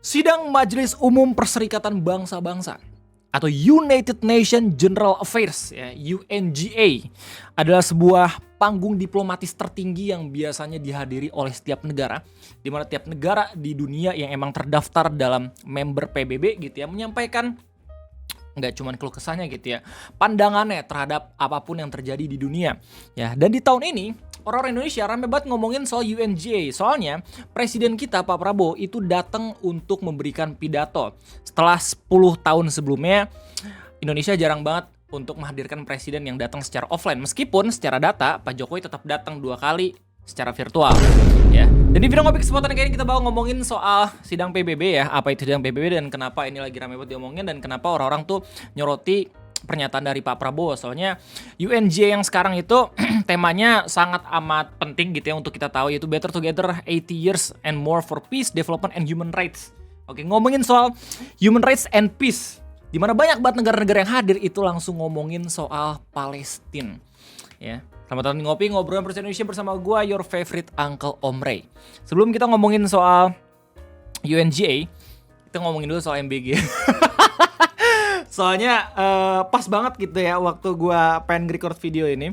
Sidang Majelis Umum Perserikatan Bangsa-Bangsa atau United Nations General Affairs ya, UNGA adalah sebuah panggung diplomatis tertinggi yang biasanya dihadiri oleh setiap negara, di mana tiap negara di dunia yang emang terdaftar dalam member PBB gitu ya menyampaikan nggak cuma keluh kesahnya gitu ya, pandangannya terhadap apapun yang terjadi di dunia ya. Dan di tahun ini orang-orang Indonesia rame banget ngomongin soal UNGA. Soalnya presiden kita Pak Prabowo itu datang untuk memberikan pidato. Setelah 10 tahun sebelumnya Indonesia jarang banget untuk menghadirkan presiden yang datang secara offline. Meskipun secara data Pak Jokowi tetap datang 2 kali secara virtual ya. Dan di video Ngopi Kesempatan kali ini kita bakal ngomongin soal sidang PBB ya. Apa itu sidang PBB dan kenapa ini lagi rame banget diomongin, dan kenapa orang-orang tuh nyoroti pernyataan dari Pak Prabowo. Soalnya UNGA yang sekarang itu temanya sangat amat penting gitu ya untuk kita tahu, yaitu Better Together 80 Years and More for Peace, Development and Human Rights. Oke, ngomongin soal human rights and peace, dimana banyak banget negara-negara yang hadir itu langsung ngomongin soal Palestina ya. Selamat datang di Ngopi, ngobrol Presiden Indonesia bersama gue, your favorite Uncle Om Ray. Sebelum kita ngomongin soal UNGA, kita ngomongin dulu soal MBG. Soalnya pas banget gitu ya, waktu gue pengen record video ini,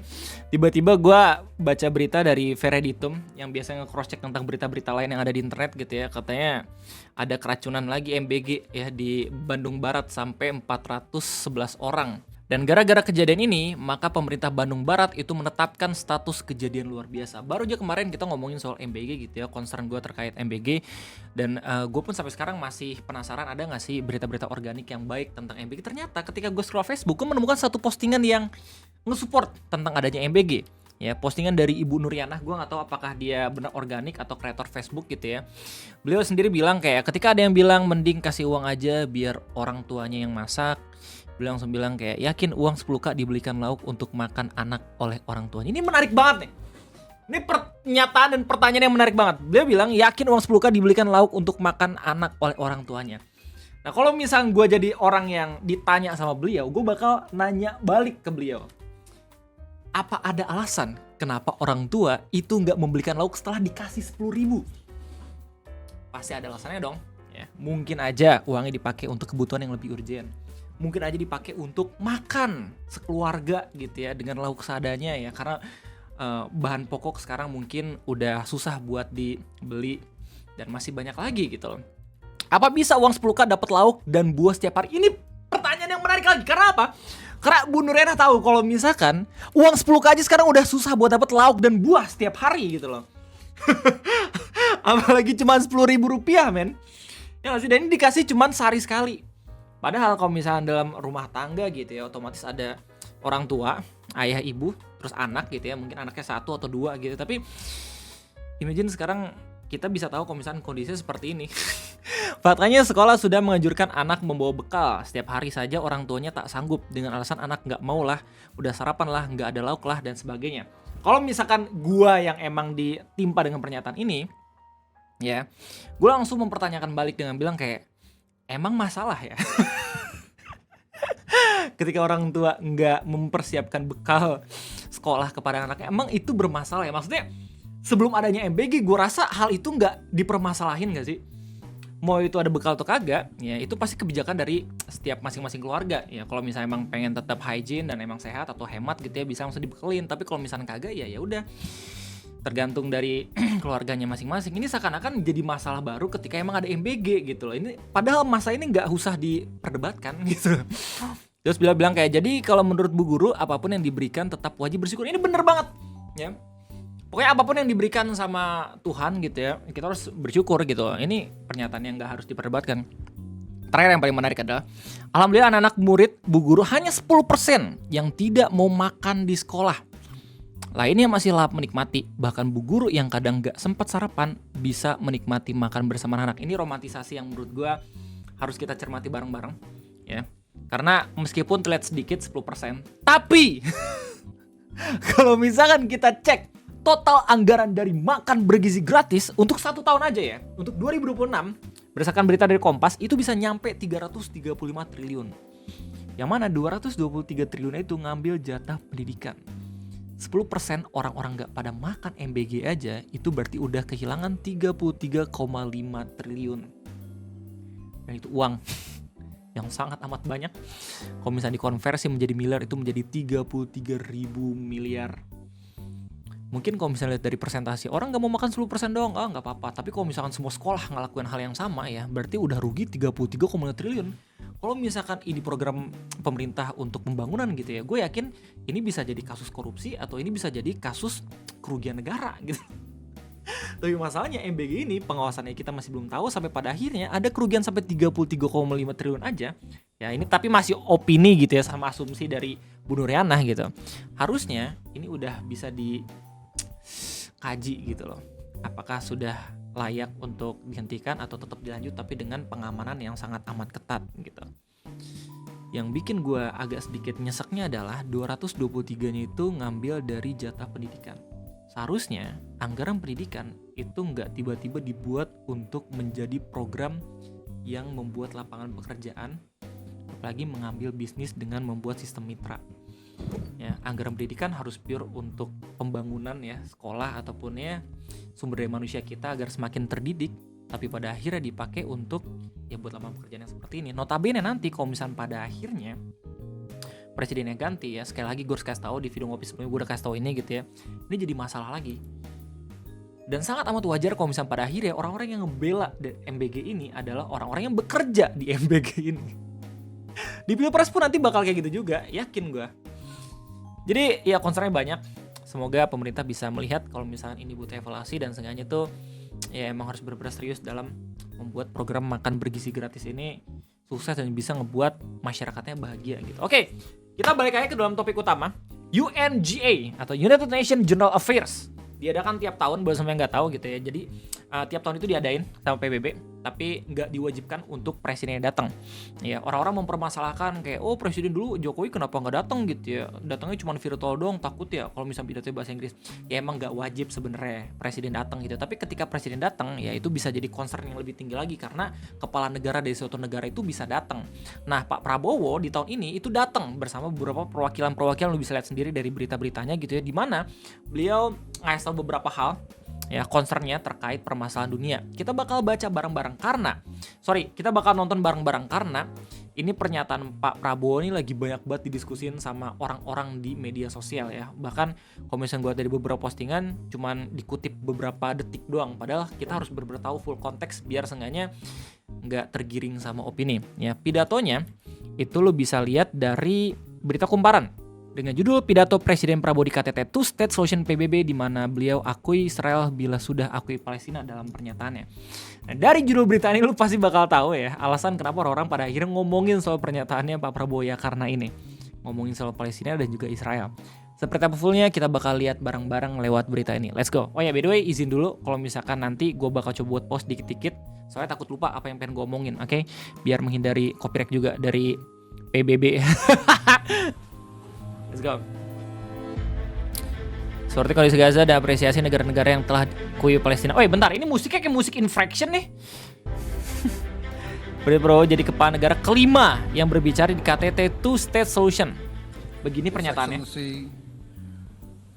tiba-tiba gue baca berita dari Vereditum yang biasanya nge-cross check tentang berita-berita lain yang ada di internet gitu ya. Katanya ada keracunan lagi MBG ya di Bandung Barat sampai 411 orang. Dan gara-gara kejadian ini, maka pemerintah Bandung Barat itu menetapkan status kejadian luar biasa. Baru aja kemarin kita ngomongin soal MBG gitu ya, concern gue terkait MBG. Dan gue pun sampai sekarang masih penasaran ada gak sih berita-berita organik yang baik tentang MBG. Ternyata ketika gue scroll Facebook, gue menemukan satu postingan yang nge-support tentang adanya MBG. Ya, postingan dari Ibu Nuryanah, gue gak tahu apakah dia benar organik atau kreator Facebook gitu ya. Beliau sendiri bilang kayak, ketika ada yang bilang mending kasih uang aja biar orang tuanya yang masak, beliau langsung bilang kayak, yakin uang 10k dibelikan lauk untuk makan anak oleh orang tuanya. Ini menarik banget nih. Ini pernyataan dan pertanyaan yang menarik banget. Beliau bilang yakin uang 10k dibelikan lauk untuk makan anak oleh orang tuanya. Nah, kalau misalnya gue jadi orang yang ditanya sama beliau, gue bakal nanya balik ke beliau, apa ada alasan kenapa orang tua itu nggak membelikan lauk setelah dikasih 10.000? Pasti ada alasannya dong ya. Mungkin aja uangnya dipakai untuk kebutuhan yang lebih urgent, mungkin aja dipakai untuk makan sekeluarga gitu ya dengan lauk seadanya ya, karena bahan pokok sekarang mungkin udah susah buat dibeli dan masih banyak lagi gitu loh. Apa bisa uang 10k dapat lauk dan buah setiap hari? Ini pertanyaan yang menarik lagi. Karena apa? Karena Bu Nurena tahu kalau misalkan uang 10k aja sekarang udah susah buat dapat lauk dan buah setiap hari gitu loh. Apalagi cuma 10.000 rupiah men. Ya sih, dan ini dikasih cuma sehari sekali. Padahal kalau misalnya dalam rumah tangga gitu ya, otomatis ada orang tua, ayah, ibu, terus anak gitu ya. Mungkin anaknya 1 atau 2 gitu. Tapi imagine sekarang kita bisa tahu kalau misalnya kondisinya seperti ini. Faktanya sekolah sudah menganjurkan anak membawa bekal. Setiap hari saja orang tuanya tak sanggup dengan alasan anak gak mau lah, udah sarapan lah, gak ada lauk lah, dan sebagainya. Kalau misalkan gua yang emang ditimpa dengan pernyataan ini, ya, gua langsung mempertanyakan balik dengan bilang kayak, emang masalah ya? Ketika orang tua nggak mempersiapkan bekal sekolah kepada anaknya, emang itu bermasalah ya? Maksudnya sebelum adanya MBG, gue rasa hal itu nggak dipermasalahin nggak sih? Mau itu ada bekal atau kagak, ya itu pasti kebijakan dari setiap masing-masing keluarga. Ya kalau misalnya emang pengen tetap hygiene dan emang sehat atau hemat gitu ya, bisa langsung dibekelin. Tapi kalau misalnya kagak, ya udah, tergantung dari keluarganya masing-masing. Ini seakan-akan jadi masalah baru ketika emang ada MBG gitu loh. Ini padahal masa ini nggak usah diperdebatkan gitu. Terus bilang kayak, jadi kalau menurut Bu Guru apapun yang diberikan tetap wajib bersyukur. Ini bener banget ya. Pokoknya apapun yang diberikan sama Tuhan gitu ya, kita harus bersyukur gitu. Ini pernyataan yang nggak harus diperdebatkan. Terakhir yang paling menarik adalah, alhamdulillah anak-anak murid Bu Guru hanya 10% yang tidak mau makan di sekolah. Lainnya masih lahap menikmati. Bahkan Bu Guru yang kadang gak sempat sarapan bisa menikmati makan bersama anak. Ini romantisasi yang menurut gue harus kita cermati bareng-bareng ya. Karena meskipun terlihat sedikit 10%, tapi kalau misalkan kita cek total anggaran dari makan bergizi gratis untuk 1 tahun aja ya, untuk 2026, berdasarkan berita dari Kompas, itu bisa nyampe 335 triliun. Yang mana 223 triliun itu ngambil jatah pendidikan. 10% orang-orang gak pada makan MBG aja, itu berarti udah kehilangan 33,5 triliun. Dan itu uang yang sangat amat banyak. Kalau misalnya dikonversi menjadi miliar itu menjadi 33.000 miliar. Mungkin kalau misalnya lihat dari presentasi, orang gak mau makan 10% dong, gak apa-apa. Tapi kalau misalkan semua sekolah ngelakuin hal yang sama ya, berarti udah rugi 33,5 triliun. Kalau misalkan ini program pemerintah untuk pembangunan gitu ya, gue yakin ini bisa jadi kasus korupsi atau ini bisa jadi kasus kerugian negara gitu. Tapi masalahnya MBG ini pengawasannya kita masih belum tahu, sampai pada akhirnya ada kerugian sampai 33,5 triliun aja. Ya ini tapi masih opini gitu ya, sama asumsi dari Bu Nurianah gitu. Harusnya ini udah bisa dikaji gitu loh. Apakah sudah layak untuk dihentikan atau tetap dilanjut tapi dengan pengamanan yang sangat amat ketat gitu. Yang bikin gue agak sedikit nyeseknya adalah 223-nya itu ngambil dari jatah pendidikan. Seharusnya anggaran pendidikan itu nggak tiba-tiba dibuat untuk menjadi program yang membuat lapangan pekerjaan, apalagi mengambil bisnis dengan membuat sistem mitra. Ya, anggaran pendidikan harus pure untuk pembangunan ya sekolah ataupun ya sumber daya manusia kita agar semakin terdidik, tapi pada akhirnya dipakai untuk ya buat lapangan pekerjaan yang seperti ini. Notabene nanti kalau misalnya pada akhirnya presidennya ganti ya, sekali lagi gue harus kasih tahu di video ngopi sebelumnya gue udah kasih tahu ini gitu ya, ini jadi masalah lagi. Dan sangat amat wajar kalau misalnya pada akhirnya orang-orang yang ngebela MBG ini adalah orang-orang yang bekerja di MBG ini. Di Pilpres pun nanti bakal kayak gitu juga, yakin gue. Jadi ya concernnya banyak. Semoga pemerintah bisa melihat kalau misalnya ini butuh evaluasi dan seenggaknya tuh ya emang harus benar-benar serius dalam membuat program makan bergizi gratis ini sukses dan bisa ngebuat masyarakatnya bahagia gitu. Oke, kita balik aja ke dalam topik utama. UNGA atau United Nations General Affairs diadakan tiap tahun, buat sama yang nggak tahu gitu ya. Jadi tiap tahun itu diadain sama PBB, tapi nggak diwajibkan untuk presidennya datang. Ya, orang-orang mempermasalahkan kayak, oh presiden dulu Jokowi kenapa nggak datang gitu ya? Datangnya cuma virtual doang, takut ya kalau misalnya pidatonya bahasa Inggris. Ya emang nggak wajib sebenarnya presiden datang gitu. Tapi ketika presiden datang, ya itu bisa jadi concern yang lebih tinggi lagi karena kepala negara dari suatu negara itu bisa datang. Nah, Pak Prabowo di tahun ini itu datang bersama beberapa perwakilan-perwakilan, lu bisa lihat sendiri dari berita-beritanya gitu ya, di mana beliau ngasih tahu beberapa hal ya concernnya terkait permasalahan dunia. Kita bakal baca bareng-bareng kita bakal nonton bareng-bareng karena ini pernyataan Pak Prabowo ini lagi banyak banget didiskusin sama orang-orang di media sosial ya. Bahkan kalau misalnya gue dari beberapa postingan cuman dikutip beberapa detik doang, padahal kita harus benar-benar tahu full konteks biar seenggaknya nggak tergiring sama opini ya. Pidatonya itu lo bisa lihat dari berita Kumparan dengan judul Pidato Presiden Prabowo di KTT Two State Solution PBB, di mana beliau akui Israel bila sudah akui Palestina dalam pernyataannya. Nah, dari judul berita ini lu pasti bakal tahu ya alasan kenapa orang-orang pada akhirnya ngomongin soal pernyataannya Pak Prabowo ya, karena ini ngomongin soal Palestina dan juga Israel. Seperti apa fullnya kita bakal lihat bareng-bareng lewat berita ini. Let's go. Oh ya, by the way izin dulu kalau misalkan nanti gue bakal coba buat post dikit-dikit, soalnya takut lupa apa yang pengen gue omongin, oke? Biar menghindari copyright juga dari PBB. Let's go. Seperti kondisi Gaza dan apresiasi negara-negara yang telah akui Palestina. Oh iya bentar, ini musiknya kayak musik Infraction nih. Prabowo jadi kepala negara kelima yang berbicara di KTT Two State Solution. Begini pernyataannya.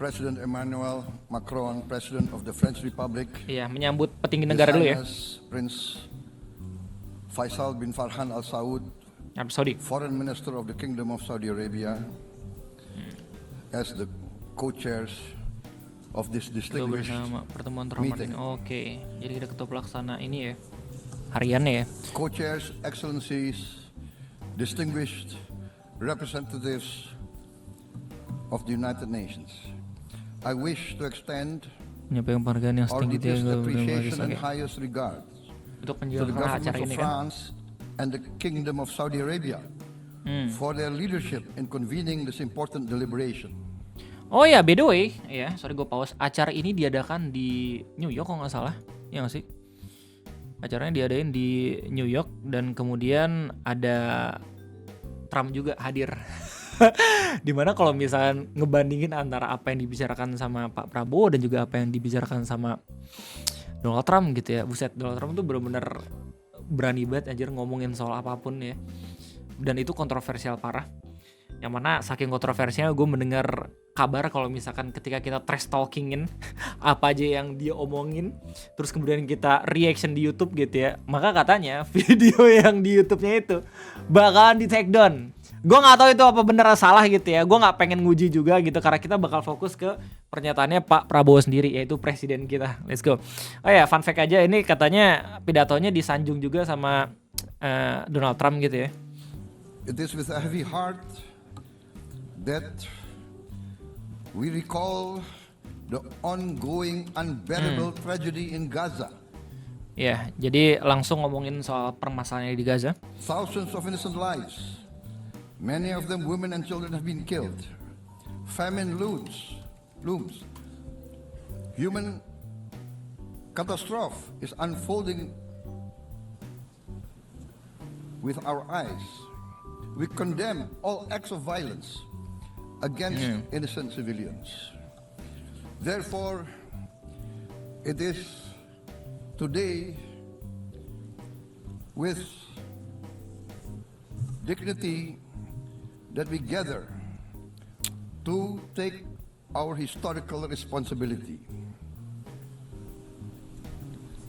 President Emmanuel Macron, President of the French Republic. Iya, menyambut petinggi negara dulu ya. Prince Faisal bin Farhan Al Saud, Saudi, Foreign Minister of the Kingdom of Saudi Arabia, as the co-chairs of this distinguished bersama pertemuan terhormat ini. Oke, jadi kita ketua pelaksana ini ya, hariannya ya. Co-chairs, excellencies, distinguished representatives of the United Nations. I wish to extend menyampaikan penghargaan yang our setinggi deepest appreciation and highest regards untuk to the penjelasan acara governments of ini kan. France and the Kingdom of Saudi Arabia for their leadership in convening this important deliberation. Oh ya, by the way, ya, sorry gue pause. Acara ini diadakan di New York kalau nggak salah, ya nggak sih? Acaranya diadain di New York dan kemudian ada Trump juga hadir. Dimana kalau misalnya ngebandingin antara apa yang dibicarakan sama Pak Prabowo dan juga apa yang dibicarakan sama Donald Trump gitu ya, buset, Donald Trump tuh benar-benar berani banget anjir ngomongin soal apapun ya, dan itu kontroversial parah. Yang mana saking kontroversinya gue mendengar kabar kalau misalkan ketika kita trash talkingin apa aja yang dia omongin, terus kemudian kita reaction di YouTube gitu ya, maka katanya video yang di YouTube-nya itu bakalan di take down. Gue nggak tahu itu apa bener atau salah gitu ya. Gue nggak pengen nguji juga gitu karena kita bakal fokus ke pernyataannya Pak Prabowo sendiri, yaitu presiden kita. Let's go. Oh ya, fun fact aja, ini katanya pidatonya disanjung juga sama Donald Trump gitu ya. It is with a heavy heart that we recall the ongoing unbearable tragedy in Gaza. Ya, jadi langsung ngomongin soal permasalahan di Gaza. Thousands of innocent lives, many of them women and children, have been killed. Famine looms. Human catastrophe is unfolding with our eyes. We condemn all acts of violence against innocent civilians. Therefore, it is today with dignity that we gather to take our historical responsibility.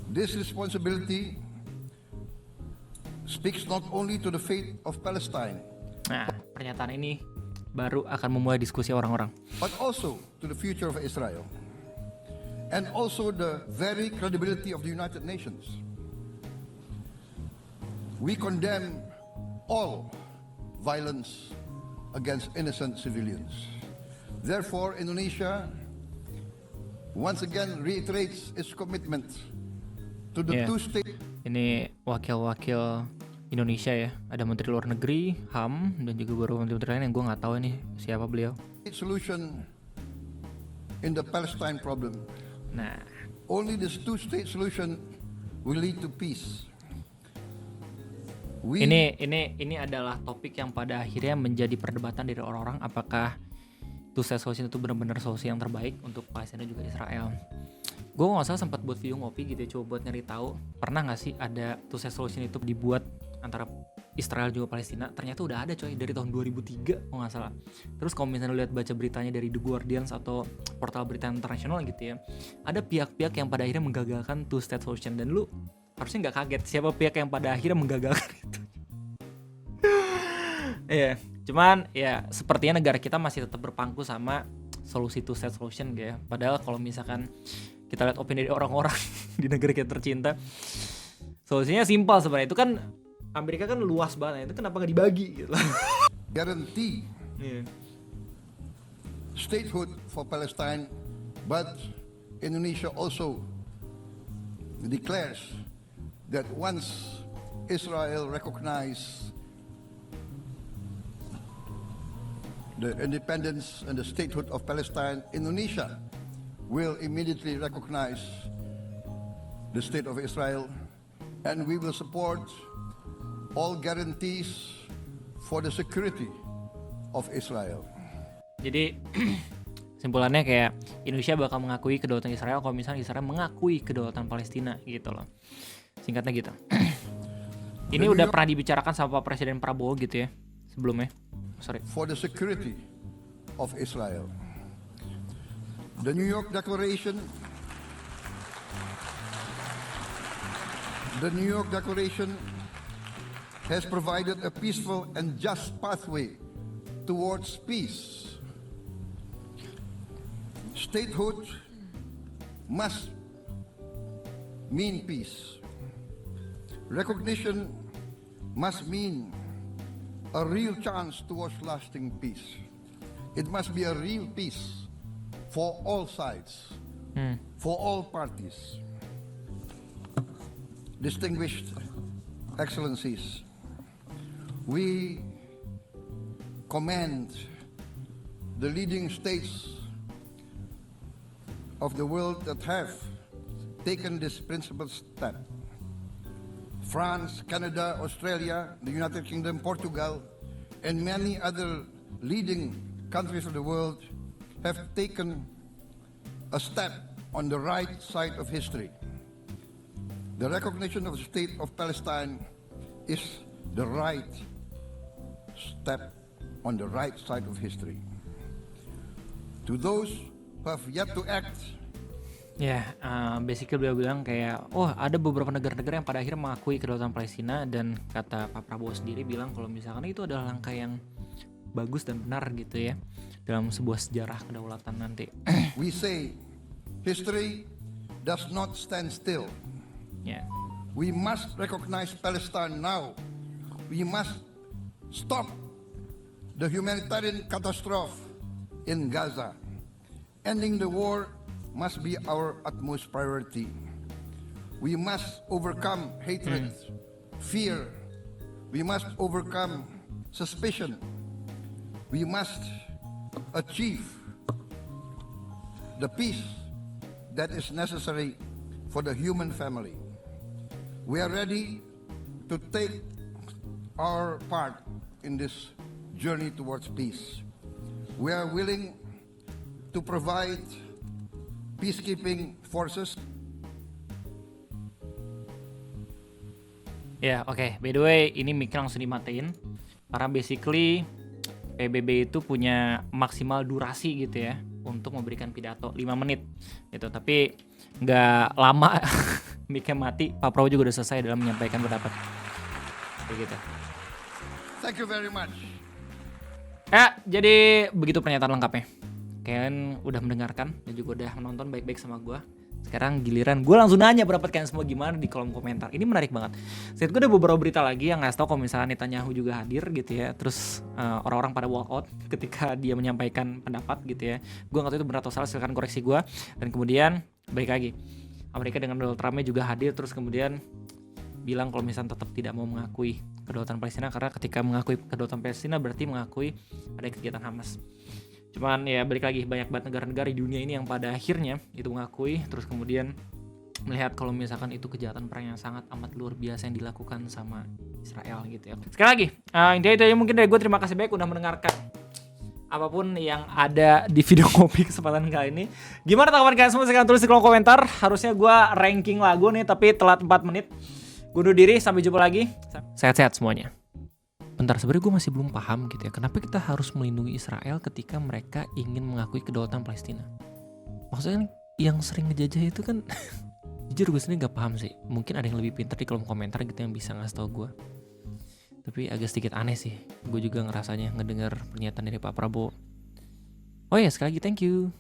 This responsibility speaks not only to the fate of Palestine, Nah, pernyataan ini baru akan memulai diskusi orang-orang. but also to the future of Israel, and also the very credibility of the United Nations. We condemn all violence against innocent civilians. Therefore, Indonesia once again reiterates its commitment to the two-state. Ini wakil-wakil Indonesia ya, ada Menteri Luar Negeri, HAM, dan juga beberapa menteri lain yang gue nggak tahu ini siapa beliau. Solution in the Palestine problem. Nah, Only this two-state solution will lead to peace. ini adalah topik yang pada akhirnya menjadi perdebatan dari orang-orang, apakah two-state solution itu benar-benar solusi yang terbaik untuk Palestina juga Israel. Gue nggak salah sempat buat video ngopi gitu ya, coba buat nyari tahu pernah nggak sih ada two-state solution itu dibuat antara Israel juga Palestina. Ternyata udah ada coy, dari tahun 2003 kalau nggak salah. Terus kalau misalnya lihat baca beritanya dari The Guardian atau portal berita internasional gitu ya, ada pihak-pihak yang pada akhirnya menggagalkan two-state solution, dan lu harusnya nggak kaget siapa pihak yang pada akhirnya menggagalkan itu. Iya, cuman ya sepertinya negara kita masih tetap berpangku sama solusi two-state solution gitu ya. Padahal kalau misalkan kita lihat opini dari orang-orang di negara kita tercinta, solusinya simpel sebenarnya. Itu kan Amerika kan luas banget, itu kenapa nggak dibagi gitu. Guarantee statehood for Palestine, but Indonesia also declares that once Israel recognizes the independence and the statehood of Palestine, Indonesia will immediately recognize the state of Israel, and we will support all guarantees for the security of Israel. Jadi simpulannya kayak Indonesia bakal mengakui kedaulatan Israel kalau misalnya Israel mengakui kedaulatan Palestina gitu loh. Singkatnya gitu. Ini udah pernah dibicarakan sama Pak Presiden Prabowo gitu ya sebelumnya. Sorry. For the security of Israel. The New York Declaration has provided a peaceful and just pathway towards peace. Statehood must mean peace. Recognition must mean a real chance towards lasting peace. It must be a real peace for all sides, for all parties. Distinguished Excellencies, we commend the leading states of the world that have taken this principled step. France, Canada, Australia, the United Kingdom, Portugal, and many other leading countries of the world have taken a step on the right side of history. The recognition of the state of Palestine is the right step on the right side of history. To those who have yet to act, Ya, basically beliau bilang kayak, oh ada beberapa negara-negara yang pada akhirnya mengakui kedaulatan Palestina, dan kata Pak Prabowo sendiri bilang kalau misalkan itu adalah langkah yang bagus dan benar gitu ya dalam sebuah sejarah kedaulatan nanti. we say history does not stand still. Ya, We must recognize Palestine now. We must stop the humanitarian catastrophe in Gaza. Ending the war must be our utmost priority. We must overcome hatred, fear. We must overcome suspicion. We must achieve the peace that is necessary for the human family. We are ready to take our part in this journey towards peace. We are willing to provide peacekeeping forces. ya oke. By the way, ini mic langsung dimatiin karena basically PBB itu punya maksimal durasi gitu ya untuk memberikan pidato 5 menit gitu, tapi nggak lama mic-nya mati. Pak Prabowo juga udah selesai dalam menyampaikan pendapat kayak gitu. Thank you very much. Ya, jadi begitu pernyataan lengkapnya. Kalian udah mendengarkan dan juga udah menonton baik-baik sama gue. Sekarang giliran gue langsung nanya pendapat kalian semua gimana di kolom komentar. Ini menarik banget. Saat gue ada beberapa berita lagi yang ngasih tau kalau misalnya Netanyahu juga hadir gitu ya. Terus orang-orang pada walk out ketika dia menyampaikan pendapat gitu ya. Gue gak tahu itu benar atau salah, silahkan koreksi gue. Dan kemudian balik lagi, Amerika dengan Donald Trump juga hadir. Terus kemudian bilang kalau misalnya tetap tidak mau mengakui kedaulatan Palestina, karena ketika mengakui kedaulatan Palestina berarti mengakui ada kegiatan Hamas. Cuman ya balik lagi, banyak banget negara-negara di dunia ini yang pada akhirnya itu mengakui, terus kemudian melihat kalau misalkan itu kejahatan perang yang sangat amat luar biasa yang dilakukan sama Israel gitu ya. Sekali lagi, intinya itu aja mungkin dari gue. Terima kasih banyak udah mendengarkan apapun yang ada di video kopi kesempatan kali ini. Gimana tanggapan kalian semua? Silahkan tulis di kolom komentar. Harusnya gue ranking lagu nih, tapi telat 4 menit. Gue undur diri, sampai jumpa lagi. Sehat-sehat semuanya. Bentar, sebenarnya gue masih belum paham gitu ya, kenapa kita harus melindungi Israel ketika mereka ingin mengakui kedaulatan Palestina? Maksudnya yang sering ngejajah itu kan jujur gue sendiri gak paham sih. Mungkin ada yang lebih pintar di kolom komentar gitu yang bisa ngasih tau gue. Tapi agak sedikit aneh sih gue juga ngerasanya ngedengar pernyataan dari Pak Prabowo. Oh ya, sekali lagi thank you.